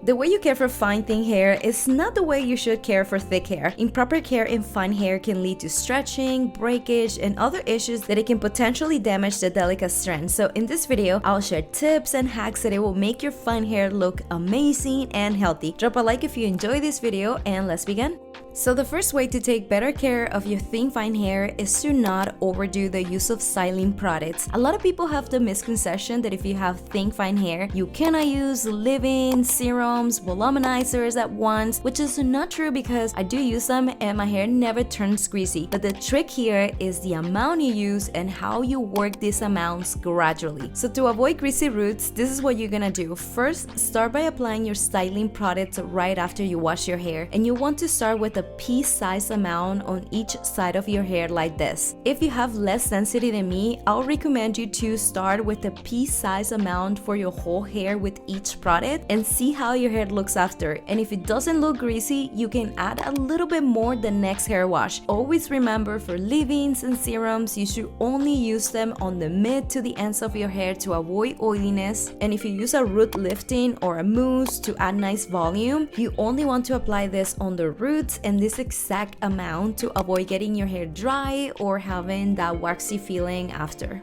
The way you care for fine thin hair is not the way you should care for thick hair. Improper care in fine hair can lead to stretching, breakage, and other issues that it can potentially damage the delicate strands. So in this video, I'll share tips and hacks that it will make your fine hair look amazing and healthy. Drop a like if you enjoy this video and let's begin. So the first way to take better care of your thin fine hair is to not overdo the use of styling products. A lot of people have the misconception that if you have thin fine hair, you cannot use leave-in, serums, volumizers at once, which is not true because I do use them and my hair never turns greasy. But the trick here is the amount you use and how you work these amounts gradually. So to avoid greasy roots, this is what you're gonna do. First, start by applying your styling products right after you wash your hair, and you want to start with a pea-sized amount on each side of your hair like this. If you have less density than me, I'll recommend you to start with a pea-sized amount for your whole hair with each product and see how your hair looks after. And if it doesn't look greasy, you can add a little bit more the next hair wash. Always remember, for leave-ins and serums, you should only use them on the mid to the ends of your hair to avoid oiliness. And if you use a root lifting or a mousse to add nice volume, you only want to apply this on the roots and this exact amount to avoid getting your hair dry or having that waxy feeling after.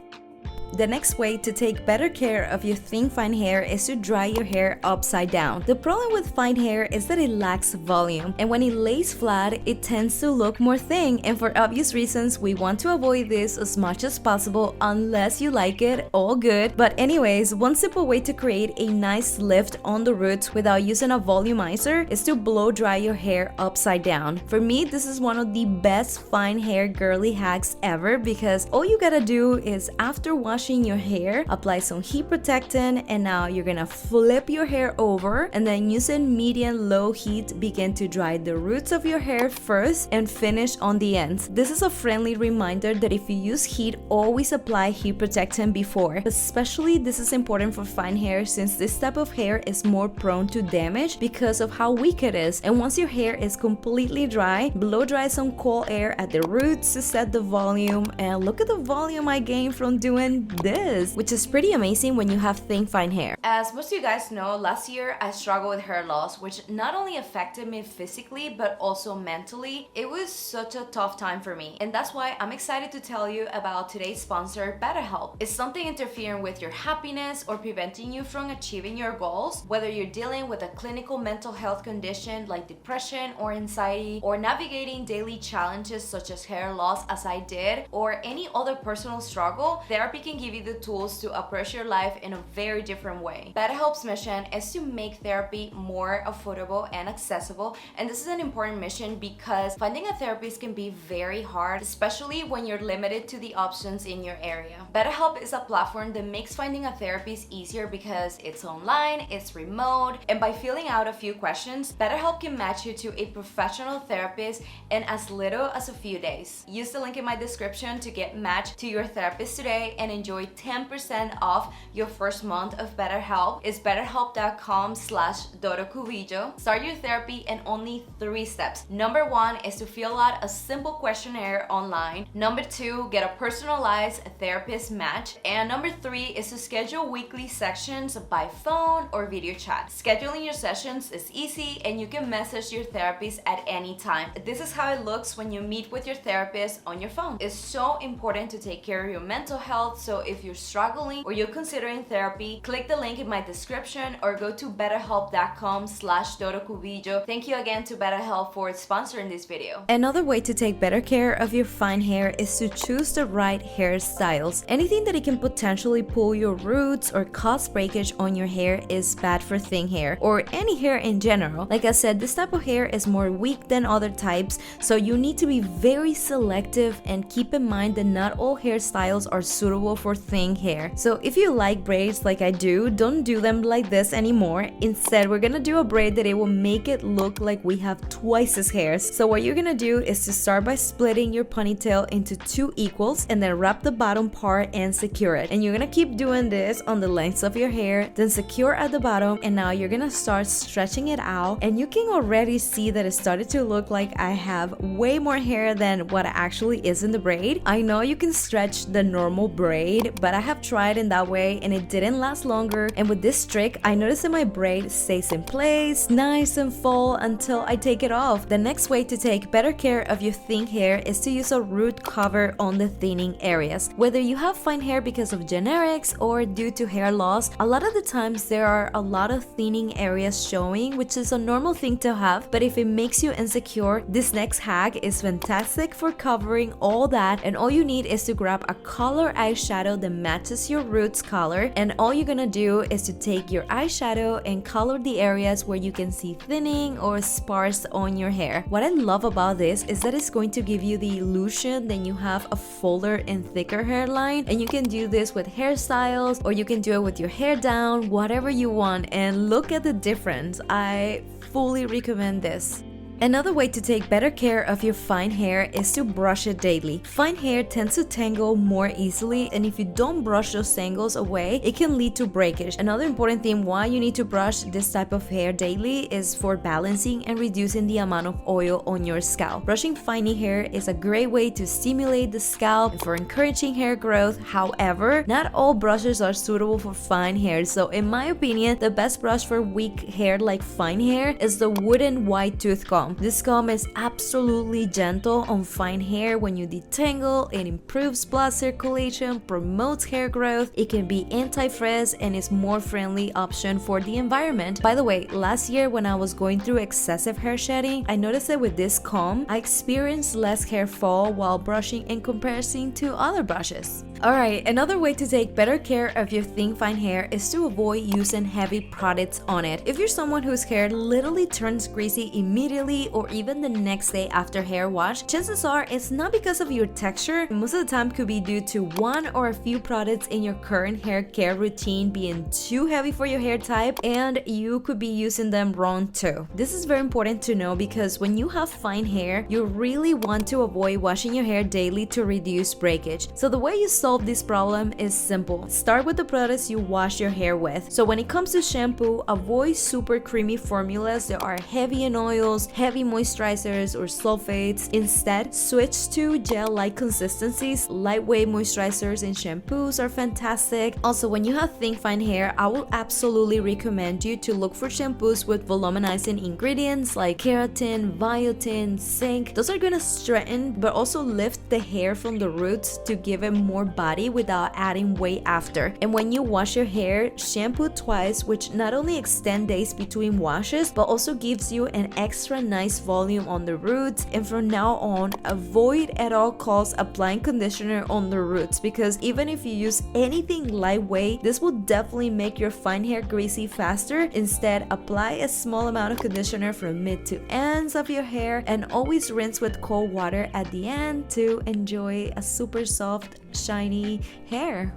The next way to take better care of your thin fine hair is to dry your hair upside down. The problem with fine hair is that it lacks volume, and when it lays flat, it tends to look more thin, and for obvious reasons, we want to avoid this as much as possible unless you like it, all good. But anyways, one simple way to create a nice lift on the roots without using a volumizer is to blow dry your hair upside down. For me, this is one of the best fine hair girly hacks ever because all you gotta do is after washing your hair, apply some heat protectant, and now you're gonna flip your hair over and then using medium-low heat begin to dry the roots of your hair first and finish on the ends. This is a friendly reminder that if you use heat, always apply heat protectant before. Especially this is important for fine hair since this type of hair is more prone to damage because of how weak it is. And once your hair is completely dry, blow dry some cold air at the roots to set the volume, and look at the volume I gained from doing this, which is pretty amazing when you have thin fine hair. As most of you guys know, last year I struggled with hair loss, which not only affected me physically but also mentally. It was such a tough time for me, and that's why I'm excited to tell you about today's sponsor, BetterHelp. Is something interfering with your happiness or preventing you from achieving your goals? Whether you're dealing with a clinical mental health condition like depression or anxiety, or navigating daily challenges such as hair loss as I did, or any other personal struggle, therapy can give you the tools to approach your life in a very different way. BetterHelp's mission is to make therapy more affordable and accessible, and this is an important mission because finding a therapist can be very hard, especially when you're limited to the options in your area. BetterHelp is a platform that makes finding a therapist easier because it's online, it's remote, and by filling out a few questions, BetterHelp can match you to a professional therapist in as little as a few days. Use the link in my description to get matched to your therapist today and enjoy 10% off your first month of BetterHelp. It's betterhelp.com/Doro Cubillo. Start your therapy in only 3 steps. Number 1 is to fill out a simple questionnaire online. Number 2, get a personalized therapist match. And number 3 is to schedule weekly sessions by phone or video chat. Scheduling your sessions is easy and you can message your therapist at any time. This is how it looks when you meet with your therapist on your phone. It's so important to take care of your mental health, so if you're struggling or you're considering therapy, click the link in my description or go to betterhelp.com/Doro Cubillo. Thank you again to BetterHelp for sponsoring this video. Another way to take better care of your fine hair is to choose the right hairstyles. Anything that it can potentially pull your roots or cause breakage on your hair is bad for thin hair or any hair in general. Like I said, this type of hair is more weak than other types, so you need to be very selective and keep in mind that not all hairstyles are suitable for thin hair. So if you like braids like I do, don't do them like this anymore. Instead, we're gonna do a braid that it will make it look like we have twice as hairs. So what you're gonna do is to start by splitting your ponytail into 2 equals and then wrap the bottom part and secure it. And you're gonna keep doing this on the lengths of your hair, then secure at the bottom, and now you're gonna start stretching it out, and you can already see that it started to look like I have way more hair than what actually is in the braid. I know you can stretch the normal braid braid, but I have tried in that way and it didn't last longer. And with this trick, I noticed that my braid stays in place, nice and full until I take it off. The next way to take better care of your thin hair is to use a root cover on the thinning areas. Whether you have fine hair because of genetics or due to hair loss, a lot of the times there are a lot of thinning areas showing, which is a normal thing to have, but if it makes you insecure, this next hack is fantastic for covering all that. And all you need is to grab a color eyeshadow that matches your roots color, and all you're gonna do is to take your eyeshadow and color the areas where you can see thinning or sparse on your hair. What I love about this is that it's going to give you the illusion that you have a fuller and thicker hairline, and you can do this with hairstyles or you can do it with your hair down, whatever you want, and look at the difference. I fully recommend this. Another way to take better care of your fine hair is to brush it daily. Fine hair tends to tangle more easily, and if you don't brush those tangles away, it can lead to breakage. Another important thing why you need to brush this type of hair daily is for balancing and reducing the amount of oil on your scalp. Brushing fine hair is a great way to stimulate the scalp and for encouraging hair growth. However, not all brushes are suitable for fine hair, so in my opinion, the best brush for weak hair like fine hair is the wooden white tooth comb. This comb is absolutely gentle on fine hair. When you detangle, it improves blood circulation, promotes hair growth, it can be anti-frizz, and is more friendly option for the environment. By the way, last year when I was going through excessive hair shedding, I noticed that with this comb, I experienced less hair fall while brushing in comparison to other brushes. Alright, another way to take better care of your thin fine hair is to avoid using heavy products on it. If you're someone whose hair literally turns greasy immediately or even the next day after hair wash, chances are it's not because of your texture. Most of the time could be due to one or a few products in your current hair care routine being too heavy for your hair type, and you could be using them wrong too. This is very important to know because when you have fine hair, you really want to avoid washing your hair daily to reduce breakage. So the way you solve this problem is simple. Start with the products you wash your hair with. So when it comes to shampoo, avoid super creamy formulas that are heavy in oils, heavy moisturizers, or sulfates. Instead, switch to gel-like consistencies. Lightweight moisturizers and shampoos are fantastic. Also, when you have thin fine hair, I will absolutely recommend you to look for shampoos with voluminizing ingredients like keratin, biotin, zinc. Those are gonna straighten but also lift the hair from the roots to give it more body without adding weight after. And when you wash your hair, shampoo twice, which not only extend days between washes but also gives you an extra nice volume on the roots. And from now on, avoid at all costs applying conditioner on the roots, because even if you use anything lightweight, this will definitely make your fine hair greasy faster. Instead, apply a small amount of conditioner from mid to ends of your hair and always rinse with cold water at the end to enjoy a super soft, shiny hair.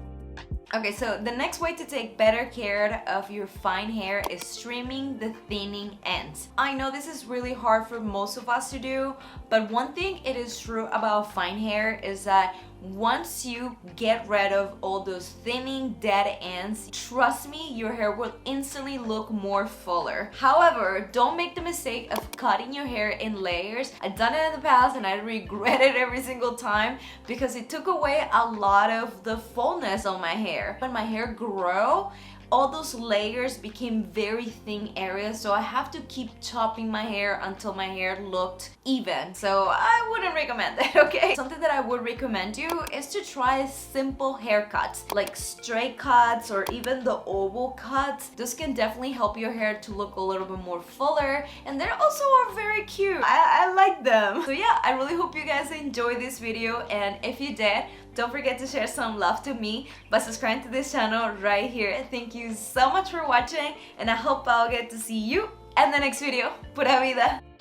Okay, so the next way to take better care of your fine hair is trimming the thinning ends. I know this is really hard for most of us to do, but one thing it is true about fine hair is that once you get rid of all those thinning dead ends, trust me, your hair will instantly look more fuller. However, don't make the mistake of cutting your hair in layers. I've done it in the past and I regret it every single time because it took away a lot of the fullness on my hair. When my hair grew, all those layers became very thin areas, so I have to keep chopping my hair until my hair looked even. So I wouldn't recommend that, okay? Something that I would recommend you is to try simple haircuts, like straight cuts or even the oval cuts. This can definitely help your hair to look a little bit more fuller, and they also are very cute. I like them. So yeah, I really hope you guys enjoyed this video, and if you did, don't forget to share some love to me by subscribing to this channel right here. Thank you so much for watching, and I hope I'll get to see you in the next video. Pura Vida!